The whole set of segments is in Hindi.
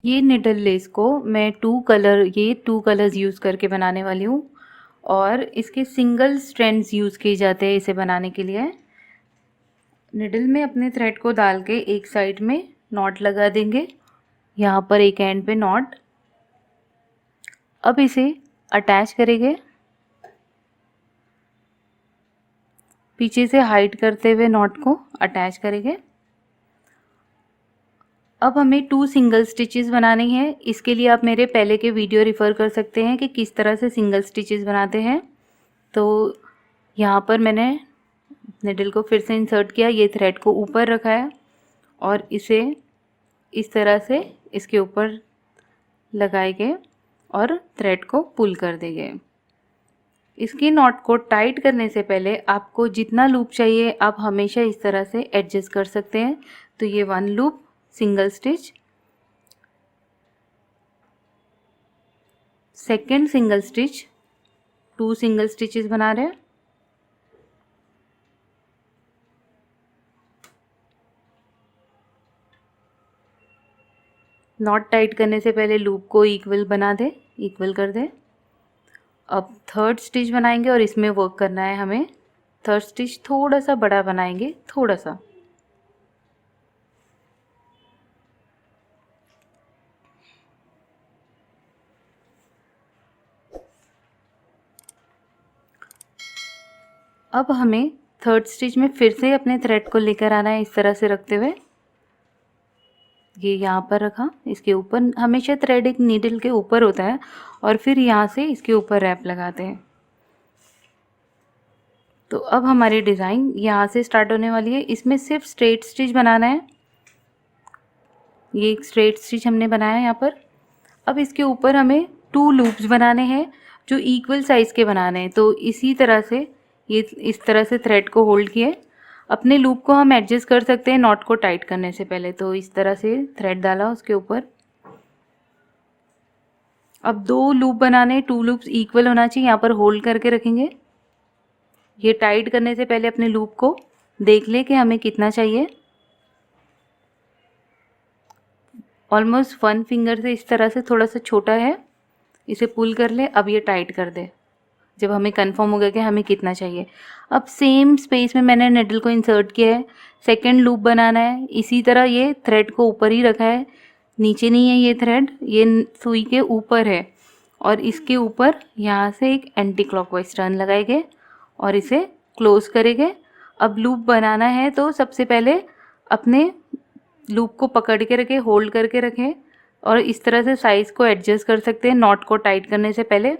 ये निडल लेस को मैं टू कलर्स यूज़ करके बनाने वाली हूँ और इसके सिंगल स्ट्रैंड्स यूज़ किए जाते हैं इसे बनाने के लिए। निडल में अपने थ्रेड को डाल के एक साइड में नॉट लगा देंगे, यहाँ पर एक एंड पे नॉट। अब इसे अटैच करेंगे, पीछे से हाइड करते हुए नॉट को अटैच करेंगे। अब हमें 2 सिंगल स्टिचेस बनानी है। इसके लिए आप मेरे पहले के वीडियो रेफ़र कर सकते हैं कि किस तरह से सिंगल स्टिचेस बनाते हैं। तो यहाँ पर मैंने निडल को फिर से इंसर्ट किया, ये थ्रेड को ऊपर रखा है और इसे इस तरह से इसके ऊपर लगाएंगे और थ्रेड को पुल कर देंगे। इसकी नॉट को टाइट करने से पहले आपको जितना लूप चाहिए आप हमेशा इस तरह से एडजस्ट कर सकते हैं। तो ये 1 loop single stitch, second single stitch, 2 single stitches बना रहे हैं। नॉट टाइट करने से पहले लूप को इक्वल कर दे। अब थर्ड स्टिच बनाएंगे और इसमें वर्क करना है हमें। थर्ड स्टिच थोड़ा सा बड़ा बनाएंगे, थोड़ा सा। अब हमें थर्ड स्टिच में फिर से अपने थ्रेड को लेकर आना है, इस तरह से रखते हुए। ये यहाँ पर रखा, इसके ऊपर हमेशा थ्रेड एक नीडल के ऊपर होता है और फिर यहाँ से इसके ऊपर रैप लगाते हैं। तो अब हमारी डिज़ाइन यहाँ से स्टार्ट होने वाली है। इसमें सिर्फ स्ट्रेट स्टिच बनाना है। ये एक स्ट्रेट स्टिच हमने बनाया है यहाँ पर। अब इसके ऊपर हमें 2 लूप्स बनाने हैं जो इक्वल साइज़ के बनाने हैं। तो इसी तरह से ये इस तरह से थ्रेड को होल्ड किए। अपने लूप को हम एडजस्ट कर सकते हैं नॉट को टाइट करने से पहले। तो इस तरह से थ्रेड डाला उसके ऊपर। अब 2 लूप बनाने, 2 लूप्स इक्वल होना चाहिए, यहाँ पर होल्ड करके रखेंगे। ये टाइट करने से पहले अपने लूप को देख ले कि हमें कितना चाहिए। ऑलमोस्ट 1 फिंगर से इस तरह से थोड़ा सा छोटा है, इसे पुल कर ले। अब ये टाइट कर दे जब हमें कंफर्म हो गया कि हमें कितना चाहिए। अब सेम स्पेस में मैंने निडल को इंसर्ट किया है, सेकंड लूप बनाना है। इसी तरह ये थ्रेड को ऊपर ही रखा है, नीचे नहीं है ये थ्रेड, ये सुई के ऊपर है। और इसके ऊपर यहाँ से एक एंटी क्लॉकवाइज टर्न लगाएंगे और इसे क्लोज करेंगे। अब लूप बनाना है तो सबसे पहले अपने लूप को पकड़ के रखें, होल्ड करके रखें और इस तरह से साइज़ को एडजस्ट कर सकते हैं नॉट को टाइट करने से पहले।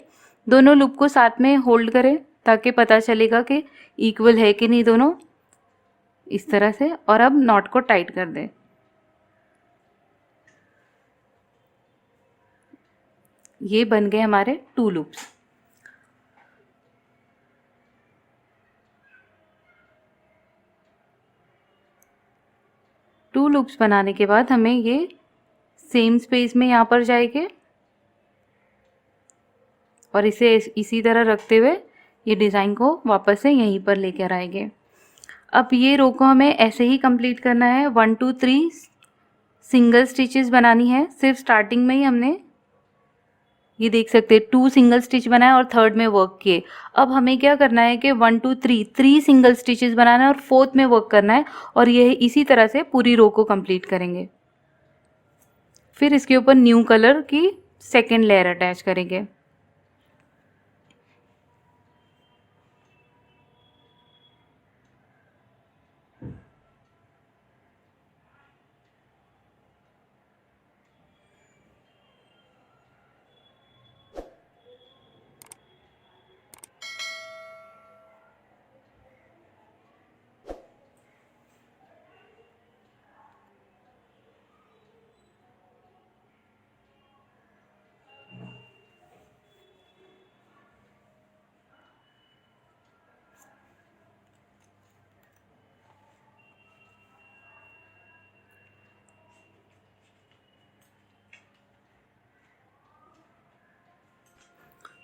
दोनों लूप को साथ में होल्ड करें ताकि पता चलेगा कि इक्वल है कि नहीं दोनों, इस तरह से। और अब नॉट को टाइट कर दें। ये बन गए हमारे 2 लूप्स। टू लूप्स बनाने के बाद हमें ये सेम स्पेस में यहाँ पर जाएंगे और इसे इसी तरह रखते हुए ये डिज़ाइन को वापस से यहीं पर लेकर आएंगे। अब ये रो को हमें ऐसे ही कंप्लीट करना है। 1 2 3 सिंगल स्टिचेस बनानी है। सिर्फ स्टार्टिंग में ही हमने ये देख सकते हैं 2 सिंगल स्टिच बनाए और थर्ड में वर्क किए। अब हमें क्या करना है कि 1 2 3 सिंगल स्टिचेस बनाना है और फोर्थ में वर्क करना है और यह इसी तरह से पूरी रो को कंप्लीट करेंगे। फिर इसके ऊपर न्यू कलर की सेकेंड लेयर अटैच करेंगे।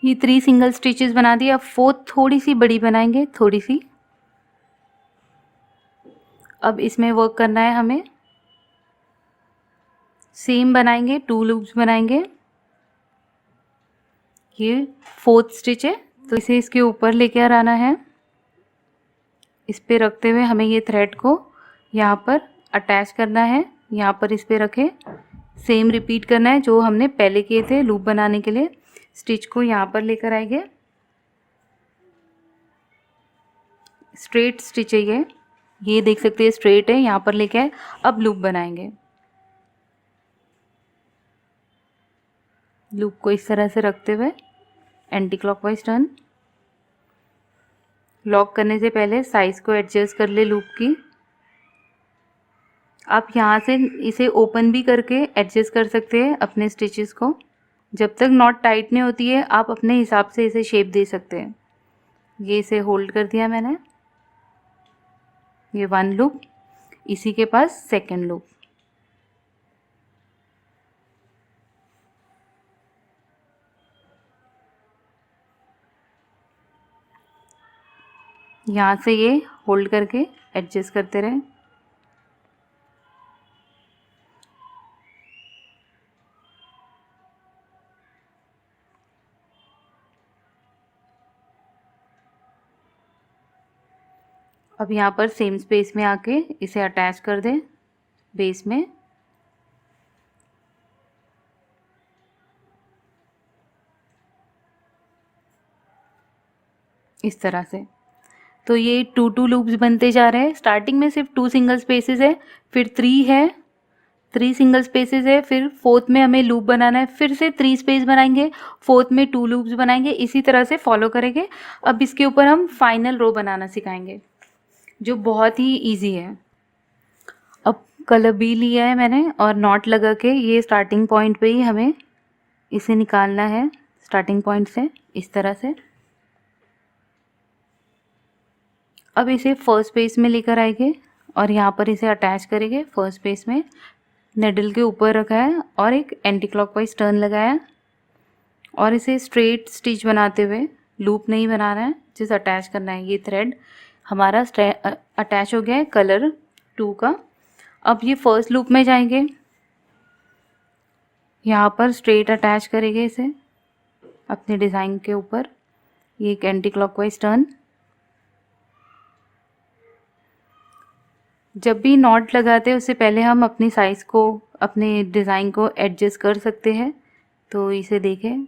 ये 3 सिंगल स्टिचेस बना दिए। अब फोर्थ थोड़ी सी बड़ी बनाएंगे, थोड़ी सी। अब इसमें वर्क करना है हमें सेम बनाएंगे, 2 लूप्स बनाएंगे। ये 4th स्टिच है, तो इसे इसके ऊपर लेकर आना है। इस पे रखते हुए हमें ये थ्रेड को यहाँ पर अटैच करना है, यहाँ पर इस पे रखें। सेम रिपीट करना है जो हमने पहले किए थे लूप बनाने के लिए। स्टिच को यहाँ पर लेकर आएंगे, स्ट्रेट स्टिच है ये देख सकते हैं स्ट्रेट है, यहाँ पर लेके आए। अब लूप बनाएंगे। लूप को इस तरह से रखते हुए एंटी क्लॉकवाइज टर्न। लॉक करने से पहले साइज को एडजस्ट कर ले लूप की। आप यहाँ से इसे ओपन भी करके एडजस्ट कर सकते हैं अपने स्टिचेस को। जब तक नॉट टाइट नहीं होती है आप अपने हिसाब से इसे शेप दे सकते हैं। ये इसे होल्ड कर दिया मैंने। ये 1 लूप, इसी के पास 2nd लूप। यहाँ से ये होल्ड करके एडजस्ट करते रहें। अब यहाँ पर सेम स्पेस में आके इसे अटैच कर दें बेस में। इस तरह से तो ये 2 लूप्स बनते जा रहे हैं। स्टार्टिंग में सिर्फ 2 सिंगल स्पेसेस है, फिर 3 है, 3 सिंगल स्पेसेस है, फिर 4th में हमें लूप बनाना है, फिर से 3 स्पेस बनाएंगे, 4th में 2 लूप्स बनाएंगे। इसी तरह से फॉलो करेंगे। अब इसके ऊपर हम फाइनल रो बनाना सिखाएंगे जो बहुत ही ईजी है। अब कलर बी लिया है मैंने और नॉट लगा के ये स्टार्टिंग पॉइंट पे ही हमें इसे निकालना है, स्टार्टिंग पॉइंट से इस तरह से। अब इसे फर्स्ट स्पेस में लेकर आएंगे और यहाँ पर इसे अटैच करेंगे। फर्स्ट स्पेस में निडल के ऊपर रखा है और एक एंटी क्लॉकवाइज टर्न लगाया और इसे स्ट्रेट स्टिच बनाते हुए, लूप नहीं बनाना है, जिस अटैच करना है। ये थ्रेड हमारा अटैच हो गया है कलर 2 का। अब ये फर्स्ट लूप में जाएंगे, यहाँ पर स्ट्रेट अटैच करेंगे इसे अपने डिज़ाइन के ऊपर। ये एक एंटी क्लॉकवाइज टर्न। जब भी नॉट लगाते हैं उससे पहले हम अपनी साइज़ को, अपने डिज़ाइन को एडजस्ट कर सकते हैं। तो इसे देखें,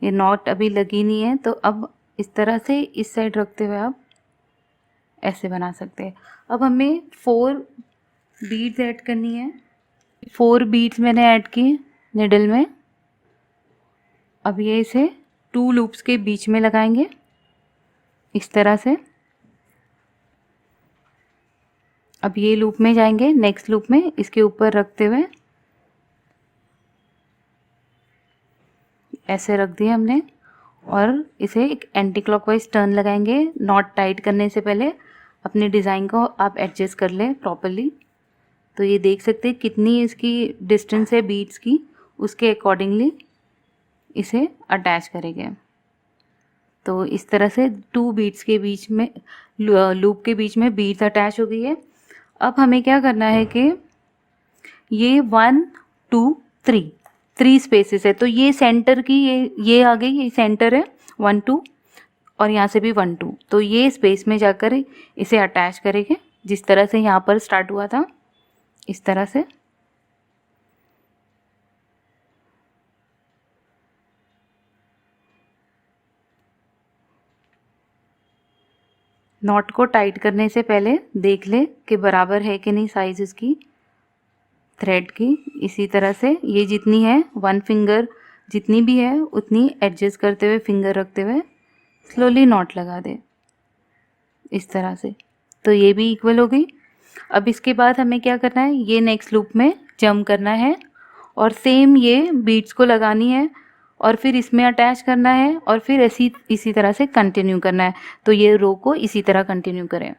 ये नॉट अभी लगी नहीं है, तो अब इस तरह से इस साइड रखते हुए आप ऐसे बना सकते हैं। अब हमें 4 बीड्स ऐड करनी है। 4 बीड्स मैंने ऐड की निडल में। अब ये इसे 2 लूप्स के बीच में लगाएंगे इस तरह से। अब ये लूप में जाएंगे, नेक्स्ट लूप में इसके ऊपर रखते हुए ऐसे रख दिया हमने और इसे एक एंटी क्लॉकवाइज टर्न लगाएंगे। नॉट टाइट करने से पहले अपने डिज़ाइन को आप एडजस्ट कर लें प्रॉपरली। तो ये देख सकते हैं कितनी इसकी डिस्टेंस है बीड्स की, उसके अकॉर्डिंगली इसे अटैच करेंगे। तो इस तरह से 2 बीड्स के बीच में, लूप के बीच में बीड्स अटैच हो गई है। अब हमें क्या करना है कि ये 1 2 3 स्पेसेस है, तो ये सेंटर की ये आ गई, ये सेंटर है 1 2 और यहाँ से भी 1 2। तो ये स्पेस में जाकर इसे अटैच करेंगे जिस तरह से यहाँ पर स्टार्ट हुआ था, इस तरह से। नॉट को टाइट करने से पहले देख ले कि बराबर है कि नहीं साइज़ इसकी थ्रेड की। इसी तरह से ये जितनी है 1 फिंगर जितनी भी है उतनी एडजस्ट करते हुए, फिंगर रखते हुए स्लोली नॉट लगा दे इस तरह से। तो ये भी इक्वल हो गई। अब इसके बाद हमें क्या करना है, ये नेक्स्ट लूप में जंप करना है और सेम ये बीड्स को लगानी है और फिर इसमें अटैच करना है और फिर इसी तरह से कंटिन्यू करना है। तो ये रो को इसी तरह कंटिन्यू करें।